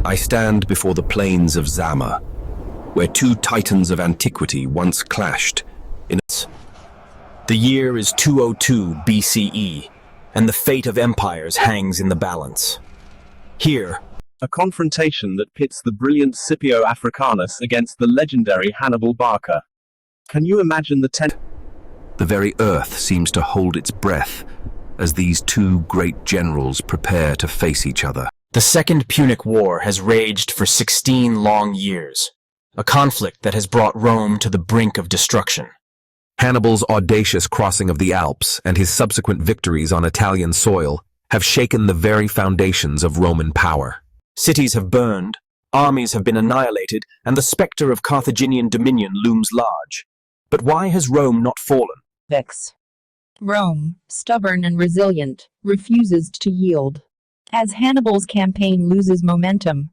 I stand before the plains of Zama, where two titans of antiquity once clashed in its. The year is 202 BCE, and the fate of empires hangs in the balance. Here, a confrontation that pits the brilliant Scipio Africanus against the legendary Hannibal Barca. Can you imagine the very earth seems to hold its breath as these two great generals prepare to face each other. The Second Punic War has raged for 16 long years, a conflict that has brought Rome to the brink of destruction. Hannibal's audacious crossing of the Alps and his subsequent victories on Italian soil have shaken the very foundations of Roman power. Cities have burned, armies have been annihilated, and the specter of Carthaginian dominion looms large. But why has Rome not fallen? Vex. Rome, stubborn and resilient, refuses to yield. As Hannibal's campaign loses momentum,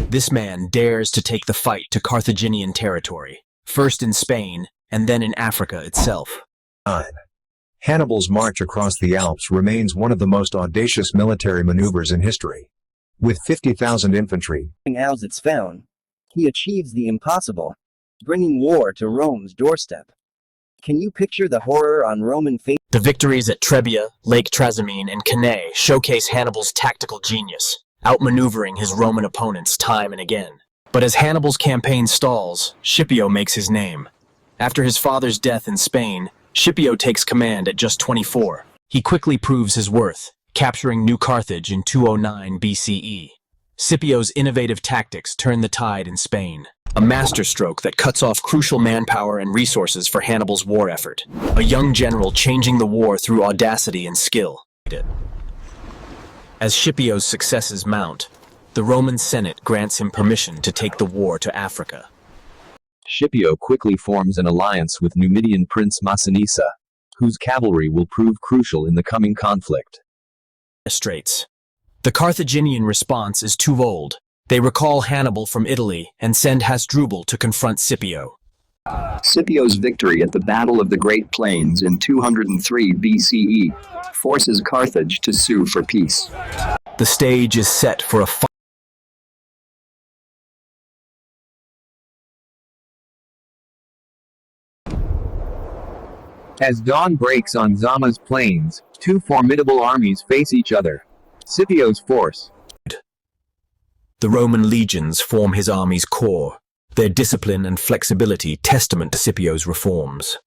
this man dares to take the fight to Carthaginian territory, first in Spain and then in Africa itself. Hannibal's march across the Alps remains one of the most audacious military maneuvers in history. With 50,000 infantry, as it's found, he achieves the impossible, bringing war to Rome's doorstep. Can you picture the horror on Roman face? The victories at Trebia, Lake Trasimene, and Cannae showcase Hannibal's tactical genius, outmaneuvering his Roman opponents time and again. But as Hannibal's campaign stalls, Scipio makes his name. After his father's death in Spain, Scipio takes command at just 24. He quickly proves his worth, capturing New Carthage in 209 BCE. Scipio's innovative tactics turn the tide in Spain, a masterstroke that cuts off crucial manpower and resources for Hannibal's war effort. A young general changing the war through audacity and skill. As Scipio's successes mount, the Roman Senate grants him permission to take the war to Africa. Scipio quickly forms an alliance with Numidian prince Massinissa, whose cavalry will prove crucial in the coming conflict. The Carthaginian response is twofold. They recall Hannibal from Italy and send Hasdrubal to confront Scipio. Scipio's victory at the Battle of the Great Plains in 203 BCE forces Carthage to sue for peace. The stage is set for a fight. As dawn breaks on Zama's plains, two formidable armies face each other. Scipio's force. The Roman legions form his army's core, their discipline and flexibility testament to Scipio's reforms.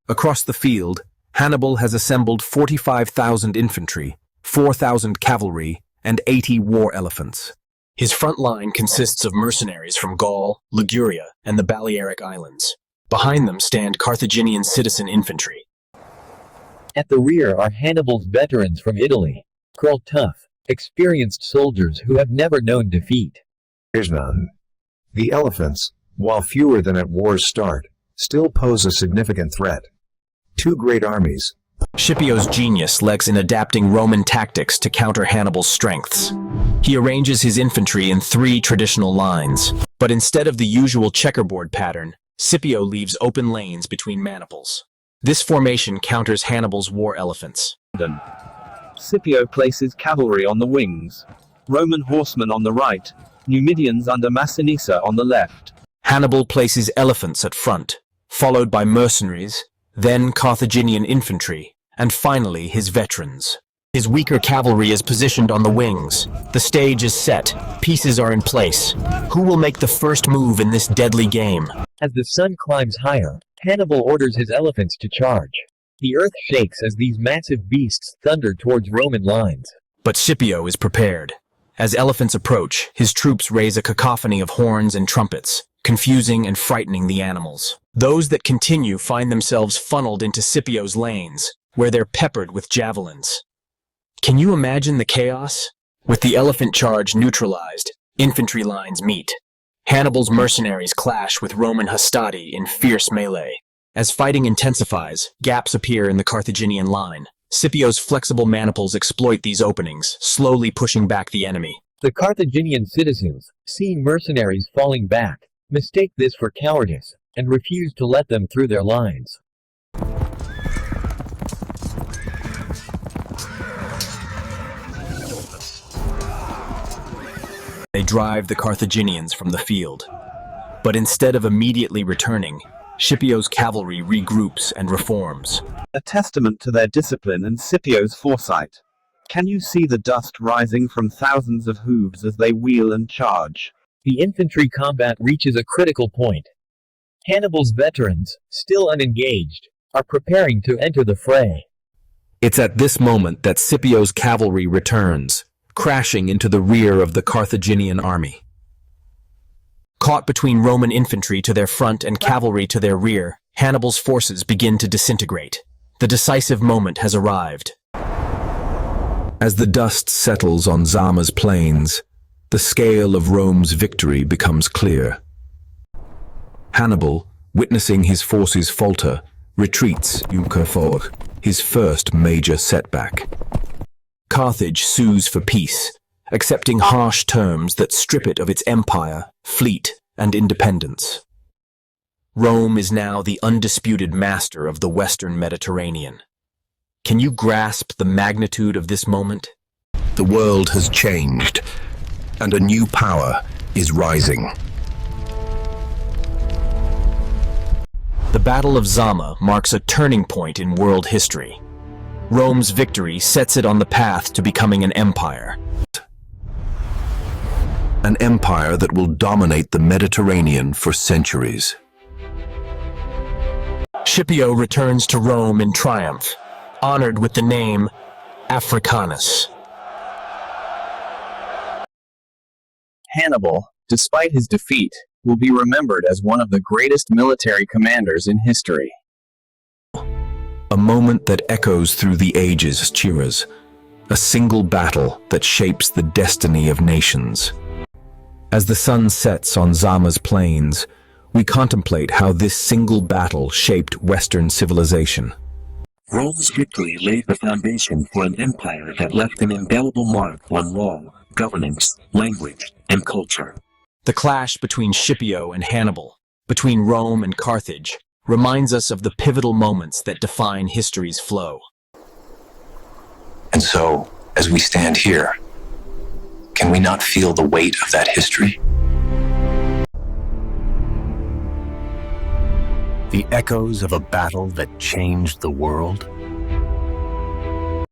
Across the field, Hannibal has assembled 45,000 infantry, 4,000 cavalry, and 80 war elephants. His front line consists of mercenaries from Gaul, Liguria, and the Balearic Islands. Behind them stand Carthaginian citizen infantry. At the rear are Hannibal's veterans from Italy, called tough, experienced soldiers who have never known defeat. there's none. The elephants, while fewer than at war's start, still pose a significant threat. Two great armies. Scipio's genius lies in adapting Roman tactics to counter Hannibal's strengths. He arranges his infantry in 3 traditional lines, but instead of the usual checkerboard pattern, Scipio leaves open lanes between maniples. This formation counters Hannibal's war elephants. Scipio places cavalry on the wings, Roman horsemen on the right, Numidians under Massinissa on the left. Hannibal places elephants at front, followed by mercenaries, then Carthaginian infantry, and finally his veterans. His weaker cavalry is positioned on the wings. The stage is set. Pieces are in place. Who will make the first move in this deadly game? As the sun climbs higher, Hannibal orders his elephants to charge. The earth shakes as these massive beasts thunder towards Roman lines. But Scipio is prepared. As elephants approach, his troops raise a cacophony of horns and trumpets, confusing and frightening the animals. Those that continue find themselves funneled into Scipio's lanes, where they're peppered with javelins. Can you imagine the chaos? With the elephant charge neutralized, infantry lines meet. Hannibal's mercenaries clash with Roman hastati in fierce melee. As fighting intensifies, gaps appear in the Carthaginian line. Scipio's flexible maniples exploit these openings, slowly pushing back the enemy. The Carthaginian citizens, seeing mercenaries falling back, mistake this for cowardice, and refuse to let them through their lines. They drive the Carthaginians from the field. But instead of immediately returning, Scipio's cavalry regroups and reforms. A testament to their discipline and Scipio's foresight. Can you see the dust rising from thousands of hooves as they wheel and charge? The infantry combat reaches a critical point. Hannibal's veterans, still unengaged, are preparing to enter the fray. It's at this moment that Scipio's cavalry returns, crashing into the rear of the Carthaginian army. Caught between Roman infantry to their front and cavalry to their rear, Hannibal's forces begin to disintegrate. The decisive moment has arrived. As the dust settles on Zama's plains, the scale of Rome's victory becomes clear. Hannibal, witnessing his forces falter, retreats forward, his first major setback. Carthage sues for peace, accepting harsh terms that strip it of its empire, fleet, and independence. Rome is now the undisputed master of the Western Mediterranean. Can you grasp the magnitude of this moment? The world has changed, and a new power is rising. The Battle of Zama marks a turning point in world history. Rome's victory sets it on the path to becoming an empire. An empire that will dominate the Mediterranean for centuries. Scipio returns to Rome in triumph, honored with the name Africanus. Hannibal, despite his defeat, will be remembered as one of the greatest military commanders in history. A moment that echoes through the ages cheers, a single battle that shapes the destiny of nations. As the sun sets on Zama's plains, we contemplate how this single battle shaped Western civilization. Rome's victory laid the foundation for an empire that left an indelible mark on law, governance, language, and culture. The clash between Scipio and Hannibal, between Rome and Carthage, reminds us of the pivotal moments that define history's flow. And so, as we stand here, can we not feel the weight of that history? The echoes of a battle that changed the world?